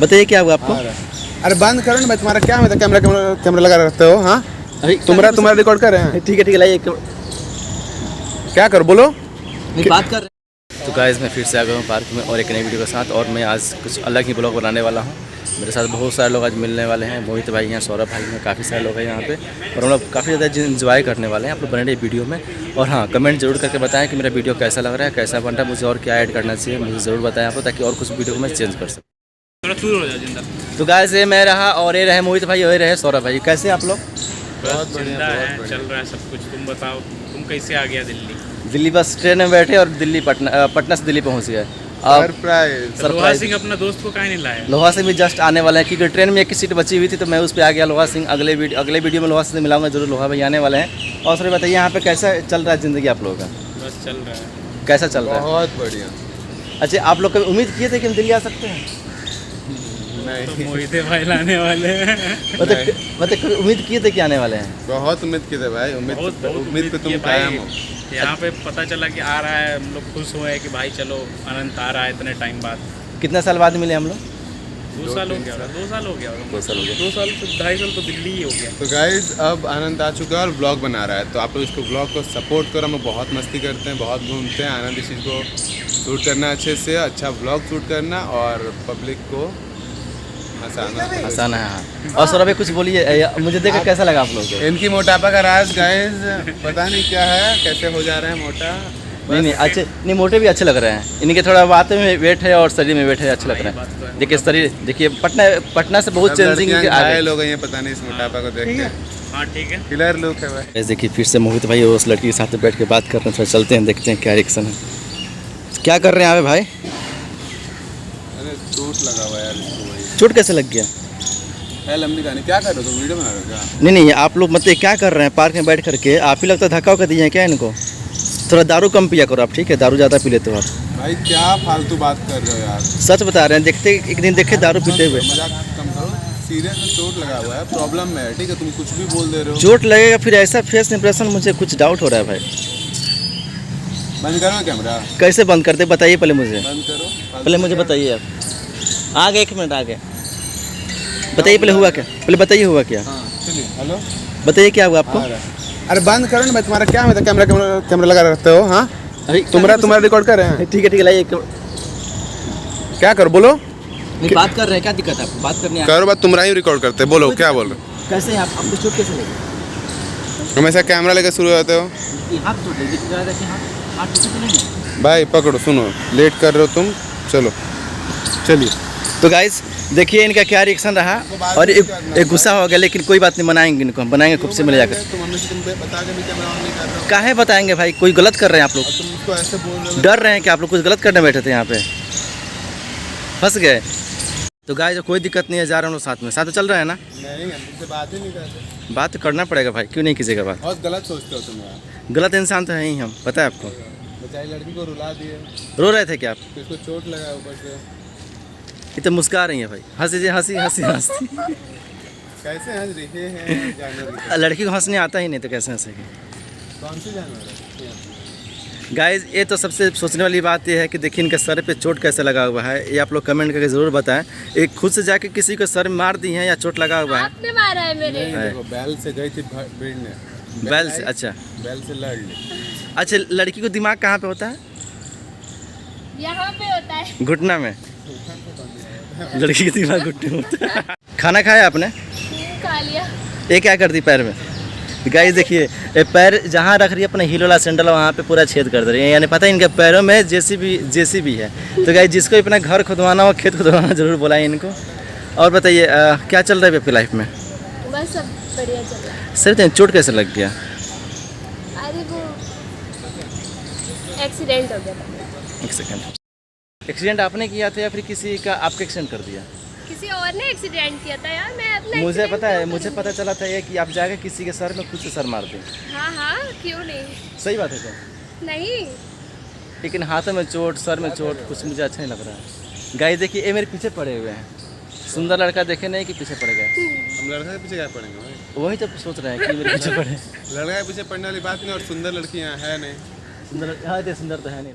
बताइए क्या हुआ आपको? अरे बंद करो ना भाई, तुम्हारा क्या है? कैमरा कैमरा कैमरा लगा रखते हो? हाँ अभी तुम्हारा रिकॉर्ड कर रहे हैं। ठीक है लाइए क्या करो बोलो, बात कर रहे हैं। तो गाइस मैं फिर से आ गया हूँ पार्क में और एक नई वीडियो के साथ, और मैं आज कुछ अलग ही ब्लॉग बनाने वाला हूँ। मेरे साथ बहुत सारे लोग आज मिलने वाले हैं। मोहित भाई हैं, सौरभ भाई हैं, काफ़ी सारे लोग हैं यहाँ पे, और हम लोग काफ़ी ज़्यादा इंजॉय करने वाले हैं आप लोग बने रहे वीडियो में। और हाँ, कमेंट जरूर करके बताएं कि मेरा वीडियो कैसा लग रहा है, कैसा बन रहा है, मुझे और क्या ऐड करना चाहिए मुझे ज़रूर बताएं आप लोग, ताकि और कुछ वीडियो को मैं चेंज कर सकूँ। तो गाइस ये मैं रहा, और ये रहे मोहित भाई, और ये रहे सौरभ भाई। कैसे आप लोग? बहुत बढ़िया है, चल रहा है सब कुछ। तुम बताओ, तुम कैसे आ गया दिल्ली? दिल्ली बस ट्रेन में बैठे और दिल्ली पटना से दिल्ली पहुँच गए। लोहा सिंह अपना दोस्त को काहे नहीं लाया? लोहा सिंह भी जस्ट आने वाले हैं, क्योंकि ट्रेन में एक ही सीट बची हुई थी तो मैं उस पर आ गया। लोहा सिंह अगले वीडियो में लोहा सिंह से मिलाऊंगा जरूर। लोहा भाई आने वाले हैं। और सर बताइए यहाँ पे कैसा चल रहा है ज़िंदगी आप लोगों का? बस चल रहा है। कैसा चल रहा है? बहुत बढ़िया। अच्छा, आप लोग कभी उम्मीद किए थे कि हम दिल्ली आ सकते हैं? तो मोहित भाई लाने वाले हैं। मतलब कभी उम्मीद किए थे कि आने वाले हैं? बहुत उम्मीद की थे भाई, उम्मीद पे तुम किए कायम हो। यहाँ पे पता चला कि आ रहा है, हम लोग खुश हुए कि भाई चलो अनंत आ रहा है इतने टाइम बाद। कितने साल बाद मिले हम लोग? 2 साल हो गया होगा, 2 साल हो गया होगा, 2 साल हो गया, 2 साल तो 2.5 साल तो दिल्ली ही हो गया। तो गाइज अब आनंद आ चुका है और ब्लॉग बना रहा है, तो आप लोग इसको ब्लॉग को सपोर्ट करो। हम बहुत मस्ती करते हैं, बहुत घूमते हैं। आनंद इस चीज़ को शूट करना अच्छे से, अच्छा ब्लॉग शूट करना और पब्लिक को हंसाना है। हाँ, और सौरभ भाई कुछ बोलिए, मुझे देखकर कैसा लगा आप लोगों को? इनकी मोटापा का राज गाइज पता नहीं क्या है, कैसे हो जा रहे हैं मोटा। नहीं अच्छे नहीं, मोटे भी अच्छे लग रहे हैं। इनके थोड़ा बात में वेट है और शरीर में वेट है, अच्छे लग रहे हैं। देखिए शरीर, देखिए पटना से बहुत चेंजिंग आए लोग हैं, पता नहीं इस मोटापा को देख के। हाँ ठीक है, किलर लुक है भाई। देखिए फिर से मोहित भाई उस लड़की के साथ बैठ के बात कर रहे हैं। थोड़ा चलते हैं, देखते हैं क्या रिएक्शन है। क्या कर रहे हैं आप भाई? अरे चोट लगा हुआ यार इसको भाई। चोट कैसे लग गया? लंबी कहानी। क्या कर रहे हो तुम, वीडियो बना रहे हो क्या? नहीं आप लोग मतलब क्या कर रहे हैं पार्क में बैठ करके? आप ही लगता है धक्का उक्का दिए हैं क्या इनको? थोड़ा दारू कम पिया करो आप, ठीक है? दारू ज़्यादा पी लेते हो आप भाई। क्या फालतू बात कर रहे हो यार? सच बता रहे हैं, देखते एक दिन देखे दारू पीते हुए। मजाक कम करो, सीरियस में चोट लगा हुआ है, प्रॉब्लम में है, ठीक है? तुम कुछ भी बोल दे रहे हो। चोट लगेगा फिर ऐसा फेस इंप्रेशन, मुझे कुछ डाउट हो रहा है भाई। बंद करो कैमरा। कैसे बंद करते बताइए पहले मुझे। बंद करो पहले मुझे बताइए आप। आगे 1 मिनट आगे बताइए, पहले हुआ क्या? पहले बताइए हुआ क्या? हाँ चलिए। हेलो बताइए क्या हुआ आपको? अरे बंद करो ना भाई, तुम्हारा क्या है? कैमरा कैमरा लगा रखते हो? हाँ तुम्हारा रिकॉर्ड कर रहे हैं। ठीक है लाइए क्या करो बोलो, बात कर रहे हैं, क्या दिक्कत है आपको? बात करनी है करो बात, तुम्हारा ही रिकॉर्ड करते, बोलो क्या बोल रहे हो? कैसे हैं आप? आपको चोट कैसे लगी? हमेशा कैमरा लेकर शुरू होते हो हाथ टूट नहीं? भाई पकड़ो, सुनो लेट कर रहे हो तुम, चलो चलिए। तो गाइस देखिए इनका क्या रिएक्शन रहा, और एक गुस्सा हो गया, लेकिन कोई बात नहीं, बनाएंगे इनको, हम बनाएंगे खूब से मिल जाकर। काहे बताएंगे भाई? कोई गलत कर रहे हैं आप लोग? तुम उसको ऐसे बोल रहे हो, डर रहे हैं कि आप लोग कुछ गलत करने बैठे थे यहाँ पे, फंस गए। तो गाइस कोई दिक्कत नहीं है, जा रहे हैं हम लोग साथ में, साथ में चल रहे हैं ना? नहीं हम तुमसे बात ही नहीं करते। बात करना पड़ेगा भाई, क्यों नहीं कीजिएगा बात? बहुत गलत सोचते हो तुम यार। गलत इंसान तो है ही हम, पता है आपको। बेचारी लड़की को रुला दिए। रो रहे थे क्या आप? इसको चोट लगा ऊपर से। ये तो मुस्कुरा रही है भाई, हंसी हंसी हंसी हंसी। कैसे हंस रही है जानवर? लड़की को हंसने आता ही नहीं तो कैसे हंसेगी? कौन सी जानवर है? गाइज ये तो सबसे सोचने वाली बात ये है कि देखिए इनके सर पे चोट कैसे लगा हुआ है, ये आप लोग कमेंट करके ज़रूर बताएं। एक खुद से जाके किसी को सर मार दी है या चोट लगा हुआ है? आपने मारा है मेरे। देखो बैल से गई थी भिड़ने। बैल से? अच्छा बैल से लड़ ली। अच्छा, लड़की को दिमाग कहाँ पे होता है? यहाँ पे होता है, घुटना में। लड़की का दिमाग घुटने में होता है। खाना खाया आपने? खा लिया। ये क्या करती पैर में? गाइस देखिए ये पैर जहाँ रख रही है अपना हील वाला सैंडल, वहाँ पे पूरा छेद कर दे रही है, यानी पता है इनके पैरों में जेसीबी है। तो गाइस जिसको अपना घर खुदवाना हो, खेत खुदवाना, जरूर बुलाएं इनको। और बताइए क्या चल रहा है आपकी लाइफ में? बस सब बढ़िया चल रहा है। सर चोट कैसे लग गया? अरे वो एक्सीडेंट हो गया था। 1 सेकंड। एक्सीडेंट आपने किया था या फिर किसी का आपके एक्सीडेंट कर दिया? किसी और ने एक्सीडेंट किया था यार, मैं अपना मुझे पता है, क्यों मुझे करूं? पता चला था ये कि आप जाकर किसी के सर में खुद से सर मार दें। हाँ क्यों नहीं? सही बात है क्या? नहीं लेकिन हाथों में चोट, सर में चोट, कुछ मुझे अच्छा नहीं लग रहा है। गाइस देखिए ये मेरे पीछे पड़े हुए हैं, सुंदर लड़का देखे नहीं कि पीछे पड़ गए। हम लड़का के पीछे क्या पड़ेंगे भाई? वही तो सोच रहे हैं कि मेरे पीछे पड़े। लड़का के पीछे पड़ने वाली बात नहीं, और सुंदर लड़की यहाँ है नहीं। सुंदर, हाँ सुंदर तो है नहीं।